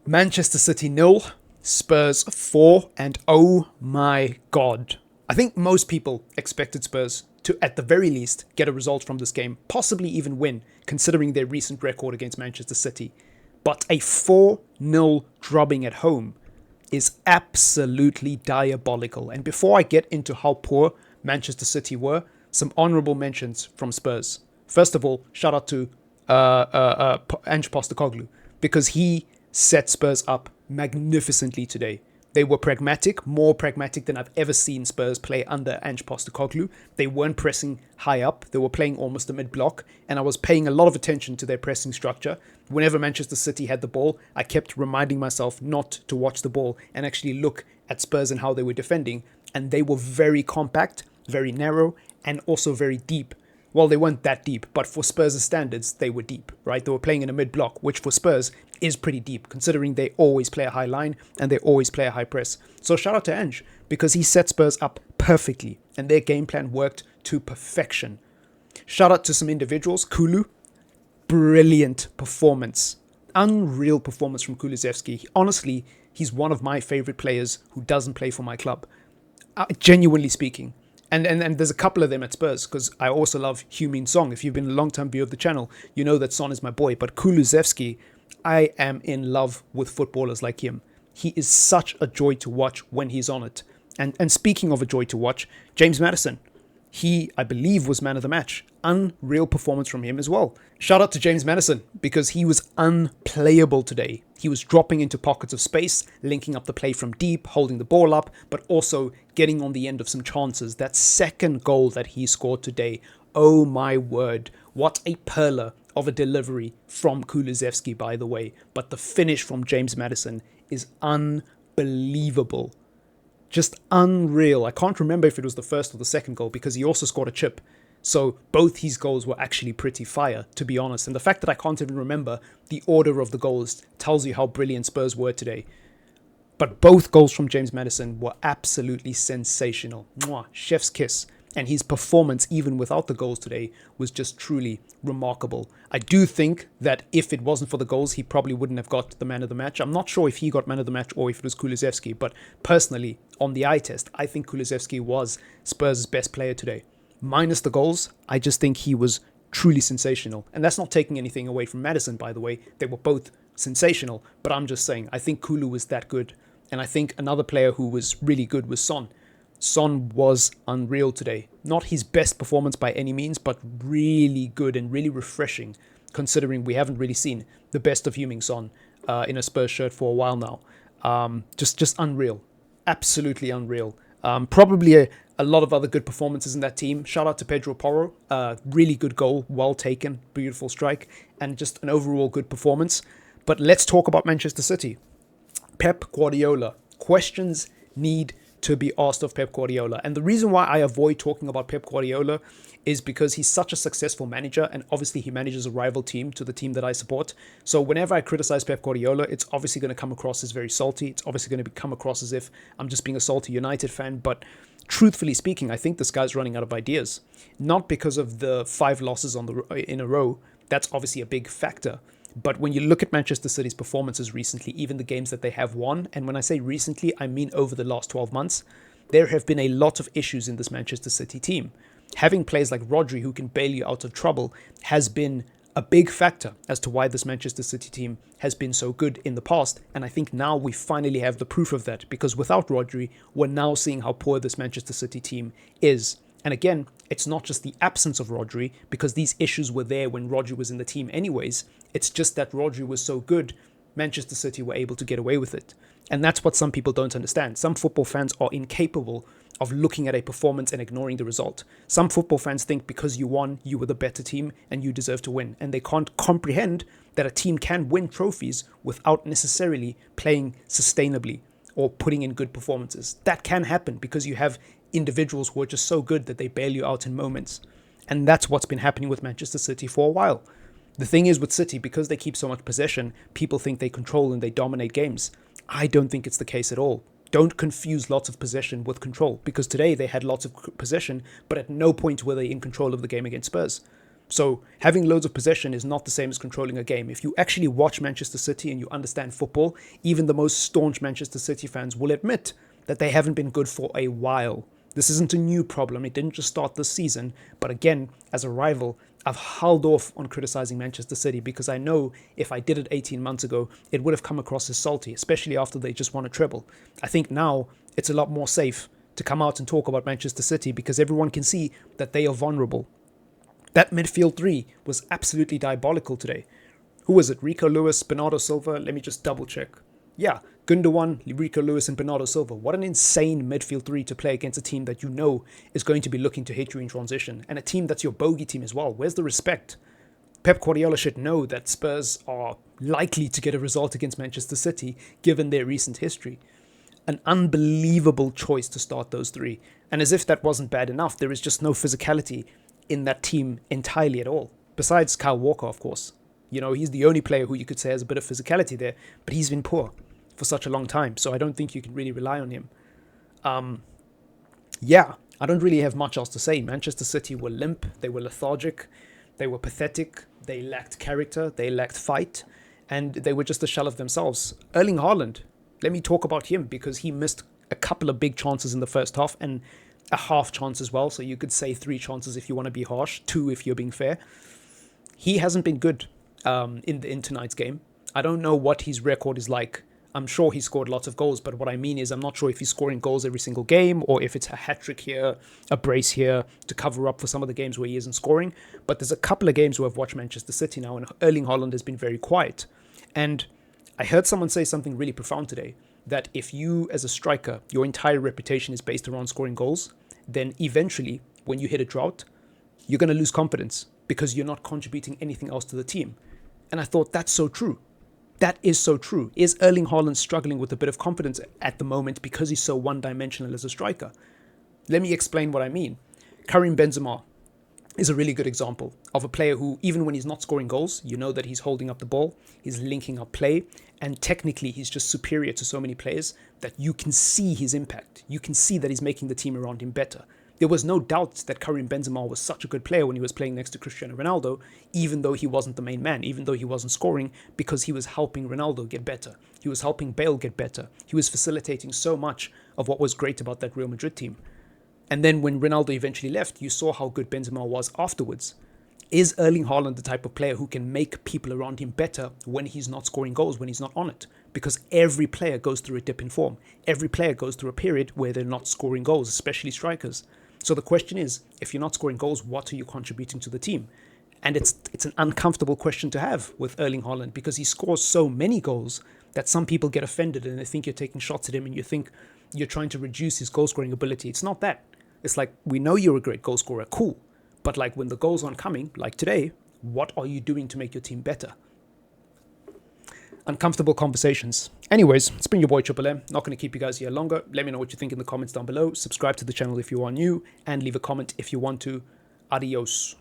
Manchester City 0, Spurs 4, and oh my god. I think most people expected Spurs to, at the very least, get a result from this game, possibly even win, considering their recent record against Manchester City. But a 4-0 drubbing at home is absolutely diabolical. And before I get into how poor Manchester City were, some honourable mentions from Spurs. First of all, shout out to Ange Postecoglou, because he set Spurs up magnificently today. They were pragmatic, more pragmatic than I've ever seen Spurs play under Ange Postecoglou. They weren't pressing high up. They were playing almost a mid-block, and I was paying a lot of attention to their pressing structure. Whenever Manchester City had the ball, I kept reminding myself not to watch the ball and actually look at Spurs and how they were defending, and they were very compact, very narrow, and also very deep. Well, they weren't that deep, but for Spurs' standards, they were deep, right? They were playing in a mid-block, which for Spurs is pretty deep, considering they always play a high line and they always play a high press. So shout out to Ange, because he set Spurs up perfectly, and their game plan worked to perfection. Shout out to some individuals. Kulu, brilliant performance. Unreal performance from Kulusevski. Honestly, he's one of my favorite players who doesn't play for my club. Genuinely speaking. And there's a couple of them at Spurs, because I also love Heung-min Son. If you've been a long-time viewer of the channel, you know that Son is my boy. But Kulusevski, I am in love with footballers like him. He is such a joy to watch when he's on it. And speaking of a joy to watch, James Maddison. He, I believe, was man of the match. Unreal performance from him as well. Shout out to James Maddison, because he was unplayable today. He was dropping into pockets of space, linking up the play from deep, holding the ball up, but also getting on the end of some chances. That second goal that he scored today, oh my word, what a perler of a delivery from Kulusevski, by the way. But the finish from James Maddison is unbelievable. Just unreal. I can't remember if it was the first or the second goal, because he also scored a chip. So both his goals were actually pretty fire, to be honest. And the fact that I can't even remember the order of the goals tells you how brilliant Spurs were today. But both goals from James Maddison were absolutely sensational. Mwah, chef's kiss. And his performance, even without the goals today, was just truly remarkable. I do think that if it wasn't for the goals, he probably wouldn't have got the man of the match. I'm not sure if he got man of the match or if it was Kulusevski, but personally, on the eye test, I think Kulusevski was Spurs' best player today. Minus the goals, I just think he was truly sensational. And that's not taking anything away from Maddison, by the way. They were both sensational, but I'm just saying, I think Kulu was that good. And I think another player who was really good was Son. Son was unreal today. Not his best performance by any means, but really good and really refreshing, considering we haven't really seen the best of Heung-min Son in a Spurs shirt for a while now. Just unreal. Absolutely unreal. Probably a lot of other good performances in that team. Shout out to Pedro Porro. Really good goal, well taken, beautiful strike, and just an overall good performance. But let's talk about Manchester City. Pep Guardiola. Questions need to be asked of Pep Guardiola. And the reason why I avoid talking about Pep Guardiola is because he's such a successful manager, and obviously he manages a rival team to the team that I support. So whenever I criticize Pep Guardiola, it's obviously going to come across as very salty. It's obviously going to come across as if I'm just being a salty United fan. But truthfully speaking, I think this guy's running out of ideas. Not because of the 5 losses in a row. That's obviously a big factor. But when you look at Manchester City's performances recently, even the games that they have won, and when I say recently, I mean over the last 12 months, there have been a lot of issues in this Manchester City team. Having players like Rodri who can bail you out of trouble has been a big factor as to why this Manchester City team has been so good in the past. And I think now we finally have the proof of that, because without Rodri, we're now seeing how poor this Manchester City team is. And again, it's not just the absence of Rodri, because these issues were there when Rodri was in the team anyways. It's just that Rodri was so good, Manchester City were able to get away with it. And that's what some people don't understand. Some football fans are incapable of looking at a performance and ignoring the result. Some football fans think because you won, you were the better team and you deserve to win. And they can't comprehend that a team can win trophies without necessarily playing sustainably or putting in good performances. That can happen because you have individuals who are just so good that they bail you out in moments. And that's what's been happening with Manchester City for a while. The thing is with City, because they keep so much possession, people think they control and they dominate games. I don't think it's the case at all. Don't confuse lots of possession with control, because today they had lots of possession, but at no point were they in control of the game against Spurs. So having loads of possession is not the same as controlling a game. If you actually watch Manchester City and you understand football, even the most staunch Manchester City fans will admit that they haven't been good for a while. This isn't a new problem. It didn't just start this season. But again, as a rival, I've held off on criticizing Manchester City because I know if I did it 18 months ago, it would have come across as salty, especially after they just won a treble. I think now it's a lot more safe to come out and talk about Manchester City because everyone can see that they are vulnerable. That midfield three was absolutely diabolical today. Who was it? Rico Lewis, Bernardo Silva? Let me just double check. Yeah, Gundogan, Rico Lewis and Bernardo Silva. What an insane midfield three to play against a team that you know is going to be looking to hit you in transition. And a team that's your bogey team as well. Where's the respect? Pep Guardiola should know that Spurs are likely to get a result against Manchester City given their recent history. An unbelievable choice to start those three. And as if that wasn't bad enough, there is just no physicality in that team entirely at all. Besides Kyle Walker, of course. You know, he's the only player who you could say has a bit of physicality there, but he's been poor for such a long time, so I don't think you can really rely on him. Yeah, I don't really have much else to say. Manchester City were limp, they were lethargic, they were pathetic, they lacked character, they lacked fight, and they were just a shell of themselves. Erling Haaland, let me talk about him because he missed a couple of big chances in the first half and a half chance as well, so you could say 3 chances if you want to be harsh, 2 if you're being fair. He hasn't been good in tonight's game. I don't know what his record is like. I'm sure he scored lots of goals, but what I mean is I'm not sure if he's scoring goals every single game or if it's a hat-trick here, a brace here to cover up for some of the games where he isn't scoring. But there's a couple of games where I've watched Manchester City now and Erling Haaland has been very quiet. And I heard someone say something really profound today, that if you as a striker, your entire reputation is based around scoring goals, then eventually when you hit a drought, you're going to lose confidence because you're not contributing anything else to the team. And I thought that's so true. That is so true. Is Erling Haaland struggling with a bit of confidence at the moment because he's so one-dimensional as a striker? Let me explain what I mean. Karim Benzema is a really good example of a player who, even when he's not scoring goals, you know that he's holding up the ball, he's linking up play, and technically he's just superior to so many players that you can see his impact. You can see that he's making the team around him better. There was no doubt that Karim Benzema was such a good player when he was playing next to Cristiano Ronaldo, even though he wasn't the main man, even though he wasn't scoring, because he was helping Ronaldo get better. He was helping Bale get better. He was facilitating so much of what was great about that Real Madrid team. And then when Ronaldo eventually left, you saw how good Benzema was afterwards. Is Erling Haaland the type of player who can make people around him better when he's not scoring goals, when he's not on it? Because every player goes through a dip in form. Every player goes through a period where they're not scoring goals, especially strikers. So the question is, if you're not scoring goals, what are you contributing to the team? And it's an uncomfortable question to have with Erling Haaland because he scores so many goals that some people get offended and they think you're taking shots at him and you think you're trying to reduce his goal scoring ability. It's not that. It's like, we know you're a great goal scorer, cool. But like when the goals aren't coming, like today, what are you doing to make your team better? Uncomfortable conversations. Anyways, it's been your boy Triple M. Not going to keep you guys here longer. Let me know what you think in the comments down below. Subscribe to the channel if you are new and leave a comment if you want to. Adios.